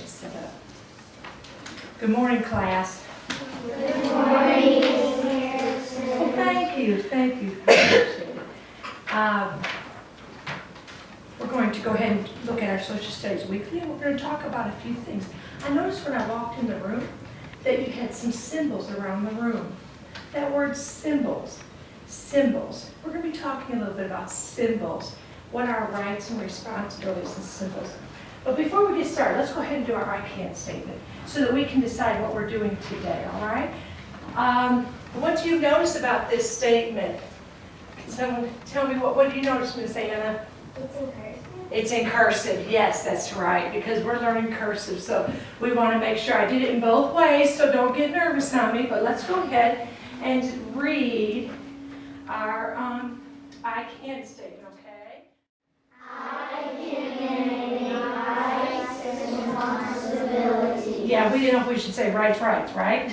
set up. Good morning, class. Good morning. Well, thank you. I appreciate it. We're going to go ahead and look at our social studies weekly, and we're going to talk about a few things. I noticed when I walked in the room that you had some symbols around the room. That word symbols. Symbols. We're going to be talking a little bit about symbols, what are rights and responsibilities and symbols. But before we get started, let's go ahead and do our I can't statement so that we can decide what we're doing today, all right? What do you notice about this statement? Can someone tell me what do you notice, Ms. Anna? It's in cursive. It's in cursive, yes, that's right, because we're learning cursive, so we want to make sure I did it in both ways, so don't get nervous on me, but let's go ahead and read our I can statement, okay? I can rights and responsibilities. Yeah, we didn't know if we should say rights, right?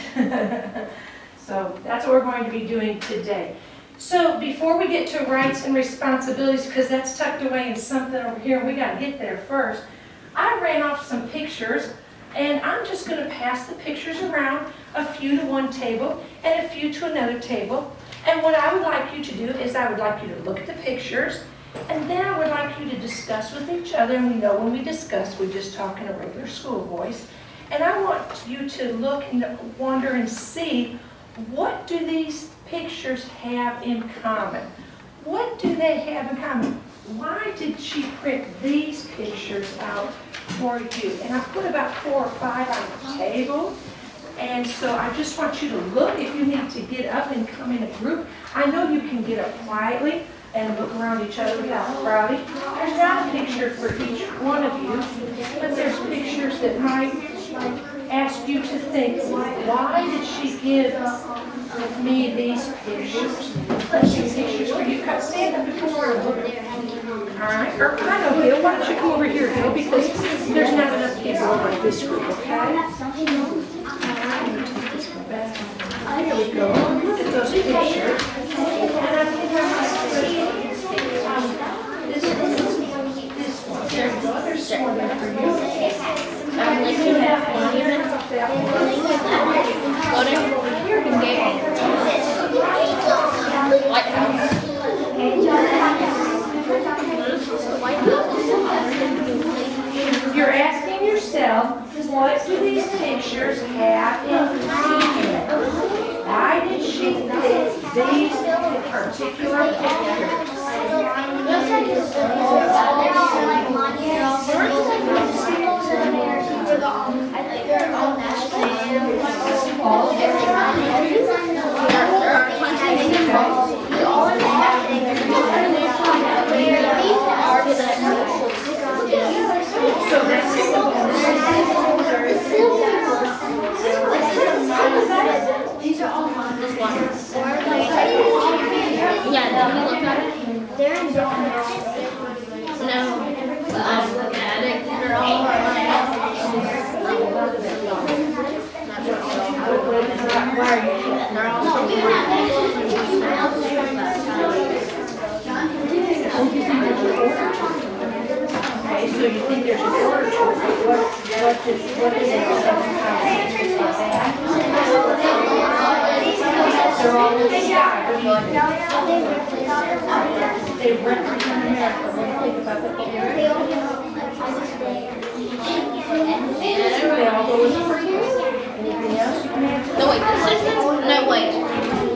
So that's what we're going to be doing today. So before we get to rights and responsibilities, because that's tucked away in something over here, we got to get there first. I ran off some pictures, and I'm just going to pass the pictures around, a few to one table and a few to another table. And what I would like you to do is I would like you to look at the pictures, and then I would like you to discuss with each other. And we know when we discuss, we just talk in a regular school voice. And I want you to look and wonder and see, what do these pictures have in common? What do they have in common? Why did she print these pictures out for you? And I put about 4 or 5 on the table. And so I just want you to look. If you need to get up and come in a group, I know you can get up quietly and look around each other without crowding. There's not a picture for each one of you, but there's pictures that might ask you to think, why did she give me these pictures? Let's see pictures for you. Stand up before I look. All right, or I know, Bill, why don't you come over here, Bill, because there's not enough people over at this group, okay? There we go. Look at those pictures. And I think I might this one. There you go. There's one there for you. Like you have one here. White House. You're asking yourself, what do these pictures have in common? Why did she pick these particular pictures? So that's these are all on this one. Yeah, did you look at it? They're in different No. Attic. They're all Okay, so you think there's an order to it. What do they have in common? They're all the same. They represent America. When you think about the picture, they all go with freedom. Anything else you can add? No, wait, this is no, wait.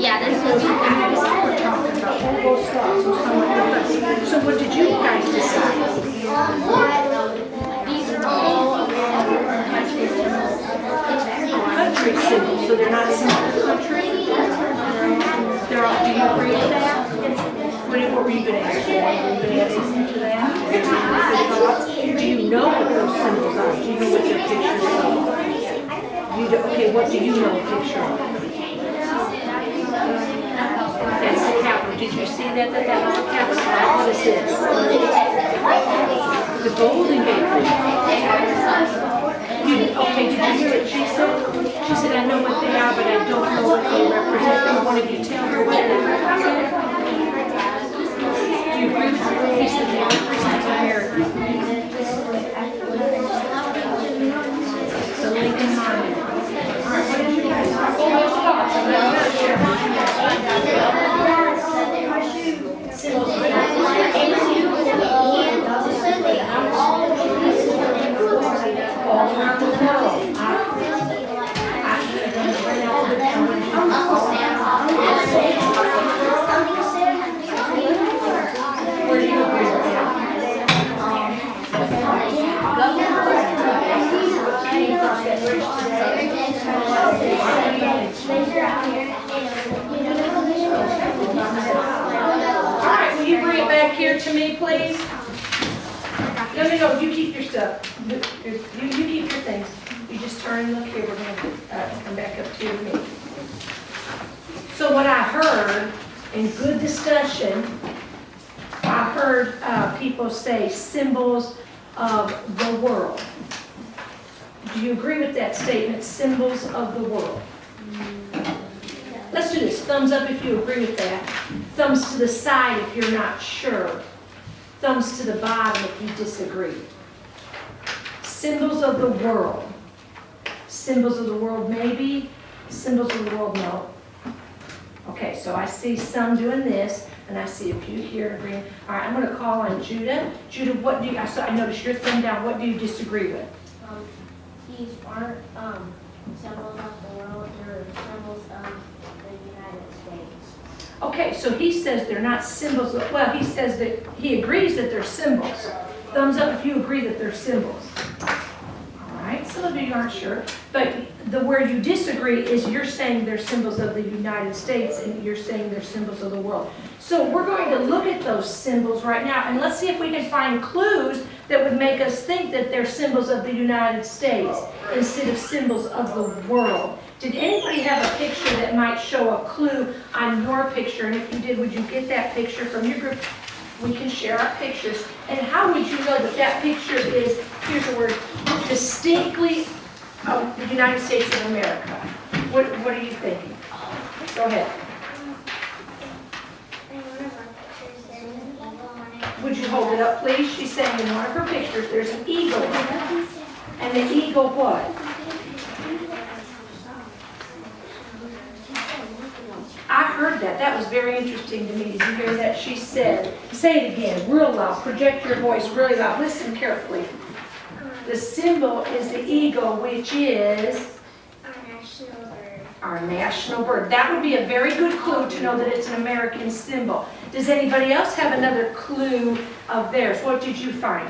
Yeah, this is We're talking about all those thoughts. So what did you guys decide? these are all Country symbols, so they're not symbols of country? They're all, do you agree with that? What were you going to ask for? Were you going to add anything to that? Do you know what those symbols are? Do you know what their pictures are? Okay, what do you know a picture of? That's the capital. Did you see that was a capital? What is this? The Golden Gate Bridge. Okay, did you hear what she said? She said, I know what they are, but I don't know what they represent. And one of you tell her what they represent? Do you agree with her? He said they represent America. all around the world. Where do you agree with that? All right, will you bring it back here to me, please? No, you keep your stuff. You keep your things. You just turn and look here, we're gonna come back up to me. So what I heard in good discussion, I heard people say symbols of the world. Do you agree with that statement, symbols of the world? Let's do this, thumbs up if you agree with that. Thumbs to the side if you're not sure. Thumbs to the bottom if you disagree. Symbols of the world. Symbols of the world maybe, symbols of the world no. Okay, so I see some doing this, and I see a few here agreeing. All right, I'm going to call on Judah. Judah, what do you, I noticed your thumb down, what do you disagree with? These aren't symbols of the world, they're symbols of the United States. Okay, so he says they're not symbols, well, he says that, he agrees that they're symbols. Thumbs up if you agree that they're symbols. All right, some of you aren't sure, but where you disagree is you're saying they're symbols of the United States and you're saying they're symbols of the world. So we're going to look at those symbols right now and let's see if we can find clues that would make us think that they're symbols of the United States instead of symbols of the world. Did anybody have a picture that might show a clue on your picture? And if you did, would you get that picture from your group? We can share our pictures. And how would you know that that picture is, here's the word, distinctly of the United States of America? What are you thinking? Go ahead. Would you hold it up, please? She's saying in one of her pictures, there's an eagle. And the eagle what? I heard that. That was very interesting to me. Did you hear that? She said, say it again, real loud. Project your voice really loud. Listen carefully. The symbol is the eagle, which is Our national bird. our national bird. That would be a very good clue to know that it's an American symbol. Does anybody else have another clue of theirs? What did you find?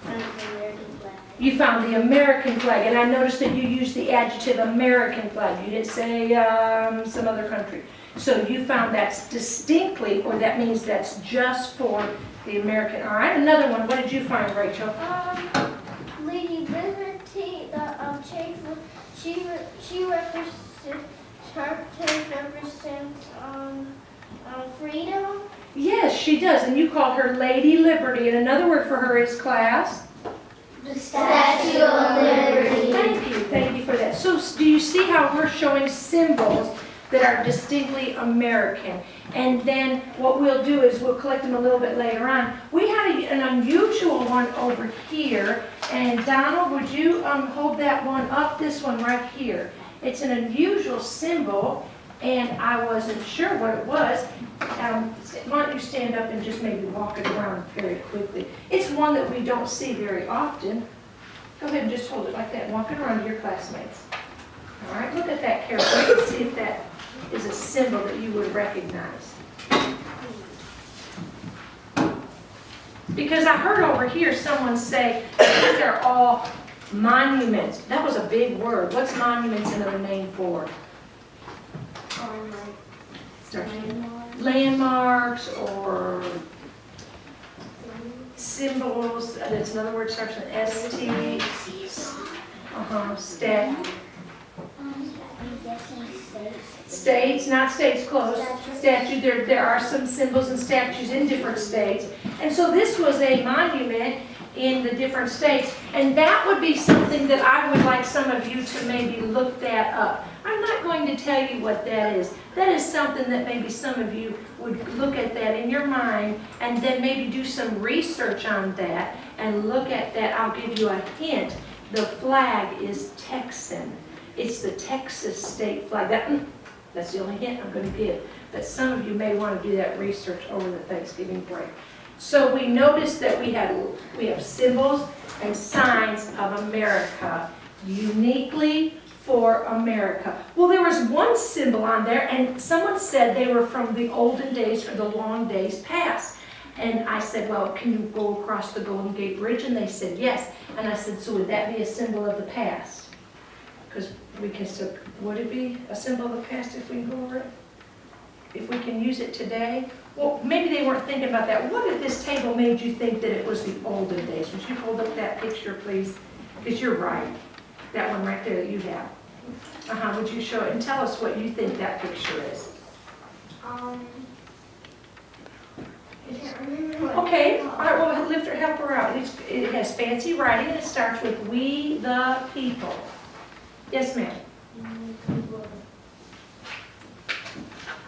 The American flag. You found the American flag, and I noticed that you used the adjective American flag. You didn't say some other country. So you found that's distinctly, or that means that's just for the American. All right, another one. What did you find, Rachel? Lady Liberty, the she represents, her case represents freedom. Yes, she does, and you call her Lady Liberty, and another word for her is class. The Statue of Liberty. Thank you for that. So do you see how we're showing symbols that are distinctly American? And then what we'll do is we'll collect them a little bit later on. We had an unusual one over here, and Donald, would you hold that one up, this one right here. It's an unusual symbol, and I wasn't sure what it was. Why don't you stand up and just maybe walk it around very quickly. It's one that we don't see very often. Go ahead and just hold it like that and walk it around to your classmates. All right, look at that carefully and see if that is a symbol that you would recognize. Because I heard over here someone say these are all monuments. That was a big word. What's monuments another name for? Landmarks or symbols. That's another word starts with S-T. States, not states, close. Statute, there are some symbols and statues in different states. And so this was a monument in the different states. And that would be something that I would like some of you to maybe look that up. I'm not going to tell you what that is. That is something that maybe some of you would look at that in your mind and then maybe do some research on that and look at that. I'll give you a hint. The flag is Texan. It's the Texas state flag. That's the only hint I'm going to give. But some of you may want to do that research over the Thanksgiving break. So we noticed that we have symbols and signs of America, uniquely for America. Well, there was one symbol on there, and someone said they were from the olden days or the long days past. And I said, well, can you go across the Golden Gate Bridge? And they said, yes. And I said, so would that be a symbol of the past? Because we can still, would it be a symbol of the past if we go over it? If we can use it today? Well, maybe they weren't thinking about that. What at this table made you think that it was the olden days? Would you hold up that picture, please? Because you're right. That one right there that you have. Would you show it and tell us what you think that picture is? I can't remember. Okay, all right, well, lift her, help her out. It has fancy writing and it starts with "We the People." Yes, ma'am.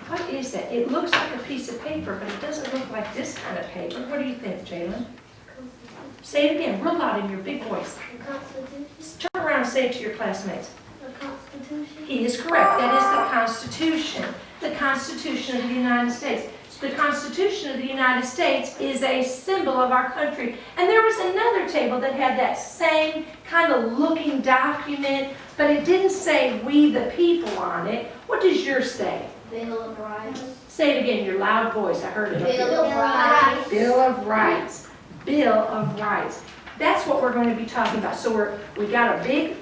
What is that? It looks like a piece of paper, but it doesn't look like this kind of paper. What do you think, Jalen? Say it again, real loud in your big voice. The Constitution. Turn around and say it to your classmates. The Constitution. He is correct. That is the Constitution. The Constitution of the United States. So the Constitution of the United States is a symbol of our country. And there was another table that had that same kind of looking document, but it didn't say "We the People" on it. What does yours say? Bill of Rights. Say it again in your loud voice. I heard it. Bill of Rights. Bill of Rights. Bill of Rights. That's what we're going to be talking about. So we got a big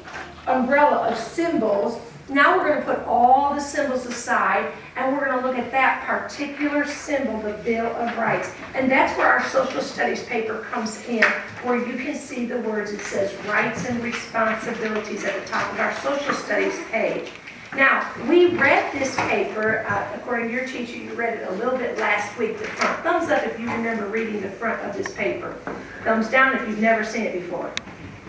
umbrella of symbols. Now we're going to put all the symbols aside, and we're going to look at that particular symbol, the Bill of Rights. And that's where our social studies paper comes in, where you can see the words. It says rights and responsibilities at the top of our social studies page. Now, we read this paper, according to your teacher, you read it a little bit last week, the front. Thumbs up if you remember reading the front of this paper. Thumbs down if you've never seen it before.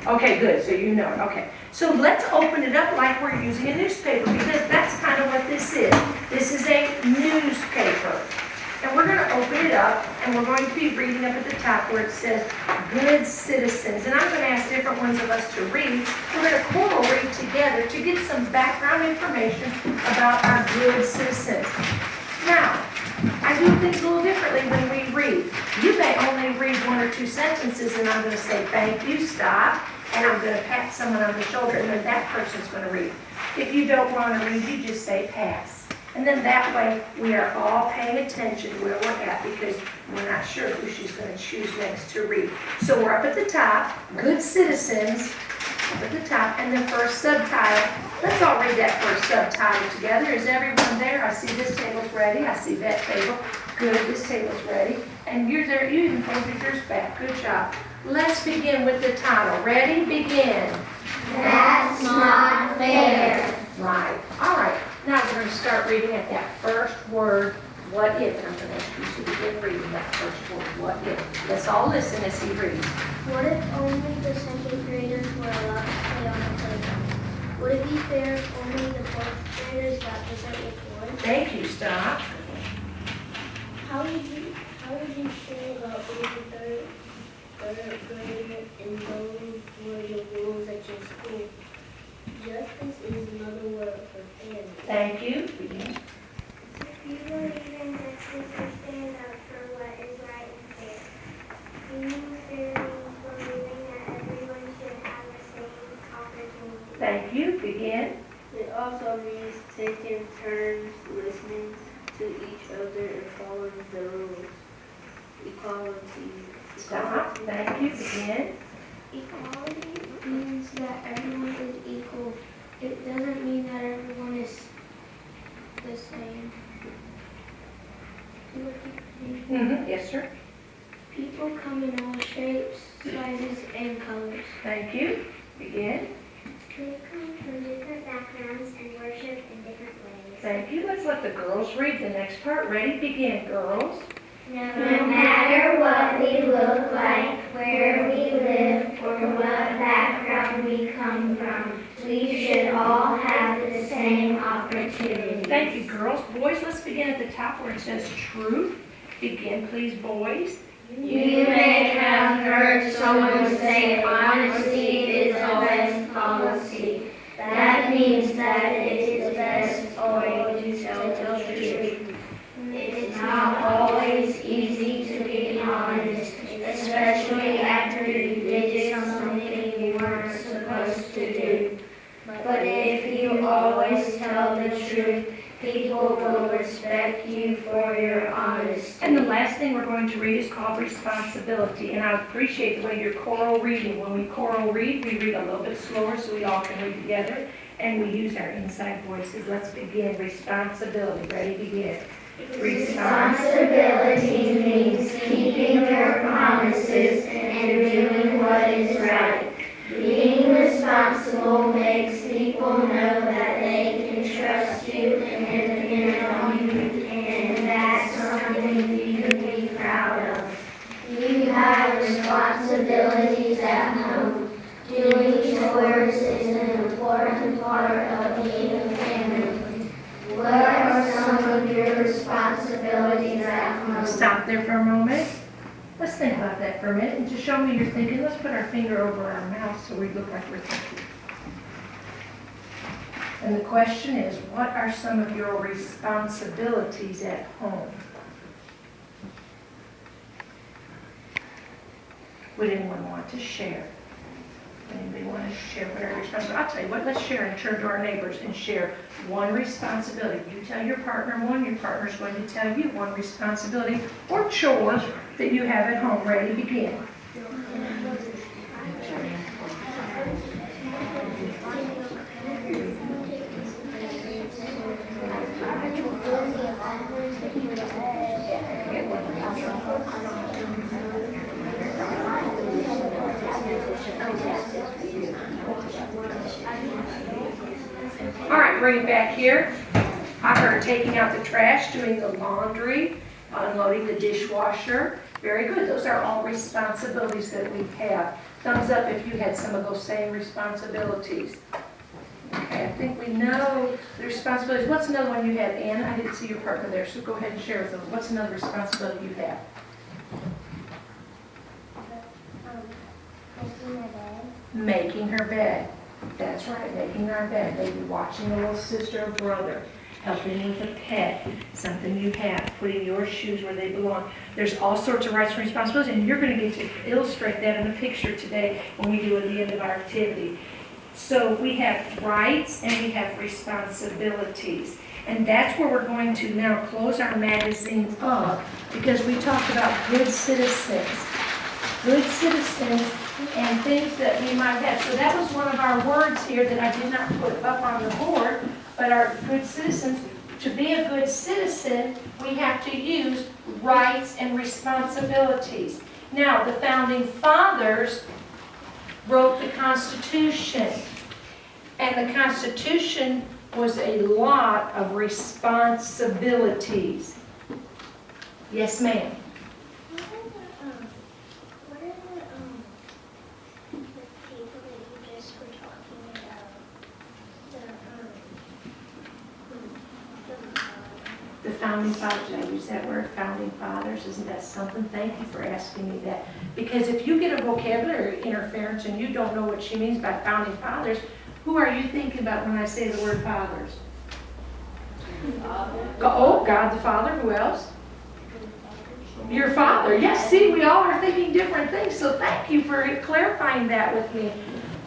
Okay, good, so you know it, okay. So let's open it up like we're using a newspaper, because that's kind of what this is. This is a newspaper. And we're going to open it up, and we're going to be reading up at the top where it says, "Good Citizens." And I'm going to ask different ones of us to read. We're going to choral read together to get some background information about our good citizens. Now, I do things a little differently when we read. You may only read one or two sentences, and I'm going to say, "Thank you, stop," and I'm going to pat someone on the shoulder, and then that person's going to read. If you don't want to read, you just say, "Pass." And then that way, we are all paying attention where we're at, because we're not sure who she's going to choose next to read. So we're up at the top, "Good Citizens," up at the top, and the first subtitle. Let's all read that first subtitle together. Is everyone there? I see this table's ready. I see that table. Good, this table's ready. And yours there, you even folded yours back. Good job. Let's begin with the title. Ready? Begin. That's not fair. Right. All right. Now we're going to start reading at that first word, "What if?" And I'm going to ask you to begin reading that first word, "What if?" Let's all listen as he reads. What if only the second graders were allowed to play on the playground? Would it be fair if only the fourth graders got to play with boys? Thank you. Stop. How would you feel about being the third grader and those were the rules at your school? Justice is another word for fairness. Thank you. Begin. You believe in justice and stand up for what is right and fair. Being fair means believing that everyone should have the same opportunity. Thank you. Begin. It also means taking turns listening to each other and following the rules. Equality. Stop. Thank you. Begin. Equality means that everyone is equal. It doesn't mean that everyone is the same. Yes, sir. People come in all shapes, sizes, and colors. Thank you. Begin. They come from different backgrounds and worship in different ways. Thank you. Let's let the girls read the next part. Ready? Begin, girls. No matter what we look like, where we live, or what background we come from, we should all have the same opportunity. Thank you, girls. Boys, let's begin at the top where it says truth. Begin, please, boys. You may have heard someone say honesty is the best policy. That means that it is best always to tell the truth. It's not always easy to be honest, supposed to do. But if you always tell the truth, people will respect you for your honesty. And the last thing we're going to read is called responsibility. And I appreciate the way you're choral reading. When we choral read, we read a little bit slower so we all can read together. And we use our inside voices. Let's begin. Responsibility. Ready, begin. Responsibility means keeping your promises and doing what is right. Being responsible makes people know that they can trust you and depend on you, and that's something you can be proud of. You have responsibilities at home. Doing chores is an important part of being a family. What are some of your responsibilities at home? Stop there for a moment. Let's think about that for a minute and just show me you're thinking. Let's put our finger over our mouth so we look like we're thinking. And the question is, what are some of your responsibilities at home? Would anyone want to share? Anybody want to share what our responsibilities? I'll tell you what, let's share and turn to our neighbors and share one responsibility. You tell your partner one, your partner's going to tell you one responsibility or chore that you have at home. Ready, begin. All right, bring it back here. I heard taking out the trash, doing the laundry, unloading the dishwasher. Very good. Those are all responsibilities that we have. Thumbs up if you had some of those same responsibilities. Okay, I think we know the responsibilities. What's another one you have, Ann? I didn't see your partner there, so go ahead and share with them. What's another responsibility you have? Making her bed. That's right, making our bed. Maybe watching a little sister or brother, helping with a pet, something you have, putting your shoes where they belong. There's all sorts of rights and responsibilities, and you're going to get to illustrate that in a picture today when we do at the end of our activity. So we have rights and we have responsibilities. And that's where we're going to now close our magazine up, because we talked about good citizens. Good citizens and things that we might have. So that was one of our words here that I did not put up on the board, but our good citizens. To be a good citizen, we have to use rights and responsibilities. Now, the founding fathers wrote the Constitution, and the Constitution was a lot of responsibilities. Yes, ma'am. The founding fathers, did I use that word, founding fathers? Isn't that something? Thank you for asking me that. Because if you get a vocabulary interference and you don't know what she means by founding fathers, who are you thinking about when I say the word fathers? Oh, God the Father. Who else? Your father. Yes, see, we all are thinking different things. So thank you for clarifying that with me.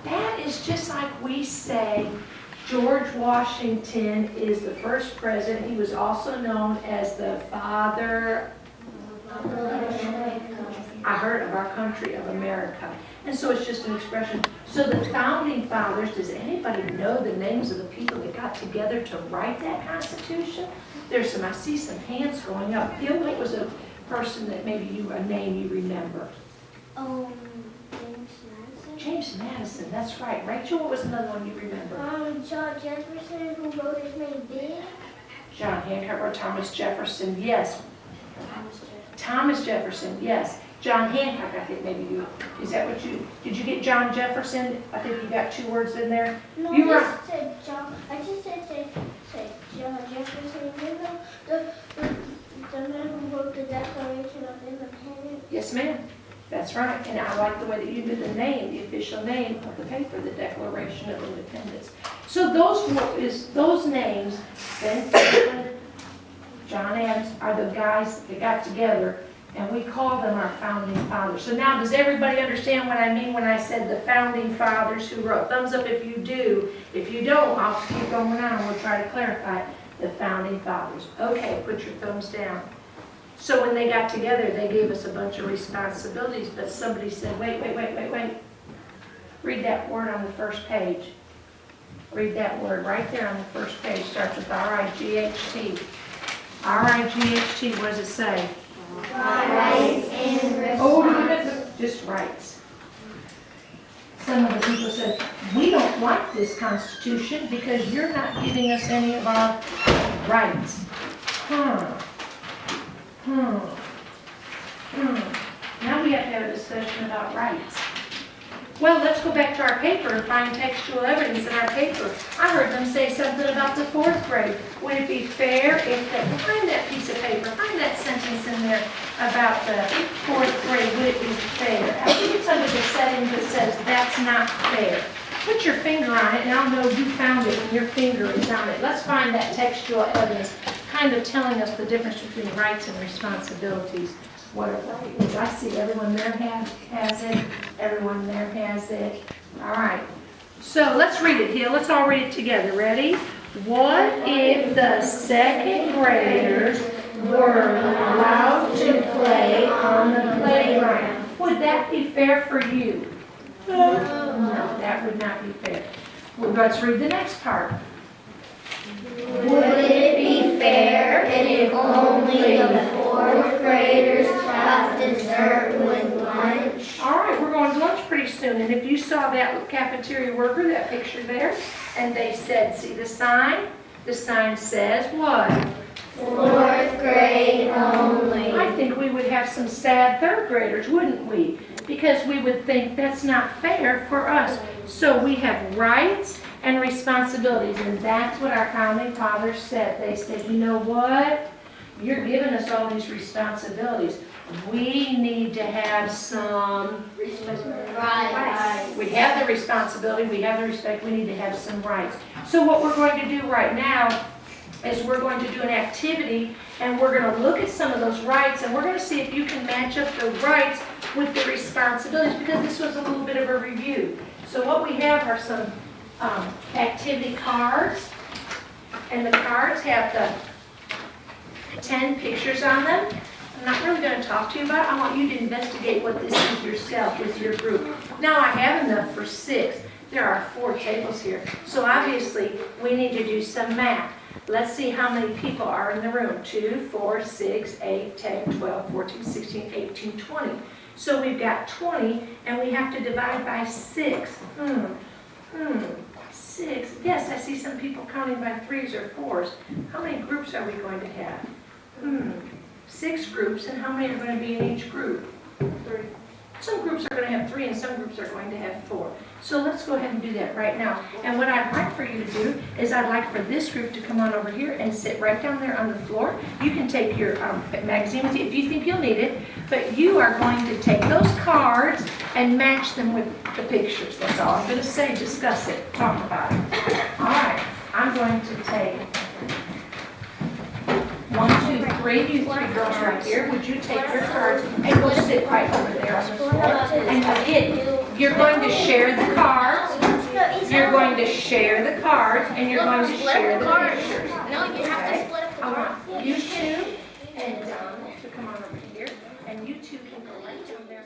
That is just like we say, George Washington is the first president. He was also known as the father, I heard, of our country, of America. And so it's just an expression. So the founding fathers, does anybody know the names of the people that got together to write that Constitution? There's some, I see some hands going up. Bill, what was a person that maybe a name you remember? James Madison. James Madison, that's right. Rachel, what was another one you remember? John Jefferson, who wrote his name big. John Hancock or Thomas Jefferson, yes. Thomas Jefferson, yes. John Hancock, I think maybe you, is that what you, did you get John Jefferson? I think you got 2 words in there. No, You I were, just said John. I just said John Jefferson. You know the man who wrote the Declaration of Independence. yes ma'am, that's right. And I like the way that you did the name, the official name of the paper, the Declaration of Independence. So those names, Ben Franklin, John Adams, are the guys that got together And we call them our founding fathers. So now, does everybody understand what I mean when I said the founding fathers who wrote? Thumbs up if you do. If you don't, I'll keep going on. We'll try to clarify it. The founding fathers. Okay, put your thumbs down. So when they got together, they gave us a bunch of responsibilities, but somebody said, wait. Read that word on the first page. Read that word right there on the first page. Starts with R-I-G-H-T. R-I-G-H-T, what does it say? Rights and Oh, just rights. Some of the people said, we don't like this Constitution because you're not giving us any of our rights. Now we have to have a discussion about rights. Well, let's go back to our paper and find textual evidence in our paper. I heard them say something about the 4th grade. Would it be fair if find that piece of paper, find that sentence in there about the 4th grade, would it be fair? I think it's under the setting that says that's not fair. Put your finger on it and I'll know you found it when your finger is on it. Let's find that textual evidence kind of telling us the difference between rights and responsibilities. What a right is. I see everyone there has it. Everyone there has it. All right. So let's read it here. Let's all read it together. Ready? What if the 2nd graders were allowed to play on the playground? Would that be fair for you? No, that would not be fair. Well, let's read the next part. Would it be fair if only the 4th graders got dessert with lunch? All right, we're going to lunch pretty soon. And if you saw that cafeteria worker, that picture there, and they said, see the sign? The sign says what? 4th grade only. I think we would have some sad 3rd graders, wouldn't we? Because we would think that's not fair for us. So we have rights and responsibilities, and that's what our founding fathers said. They said, you know what? You're giving us all these responsibilities. We need to have some Rights. We have the responsibility, we have the respect, we need to have some rights. So what we're going to do right now is we're going to do an activity, and we're going to look at some of those rights, and we're going to see if you can match up the rights with the responsibilities, because this was a little bit of a review. So what we have are some activity cards, and the cards have the 10 pictures on them. I'm not really going to talk to you about it. I want you to investigate what this is yourself with your group. Now I have enough for 6. There are 4 tables here. So obviously we need to do some math. Let's see how many people are in the room. 2, 4, 6, 8, 10, 12, 14, 16, 18, 20. So we've got 20, and we have to divide by 6. 6. Yes, I see some people counting by 3s or 4s. How many groups are we going to have? 6 groups, and how many are going to be in each group? 3. Some groups are going to have 3, and some groups are going to have 4. So let's go ahead and do that right now. And what I'd like for you to do is I'd like for this group to come on over here and sit right down there on the floor. You can take your magazine with you if you think you'll need it, but you are going to take those cards and match them with the pictures. That's all I'm going to say. Discuss it. Talk about it. All right. I'm going to take 1, 2, 3. You 3 girls right here. Would you take your cards and we'll sit right over there on the floor? And again, you're going to share the cards. You're going to share the cards, and you're going to share the pictures. No, you have to split up the I cards. want you two and Donald to come on over here, and you two can go right down there.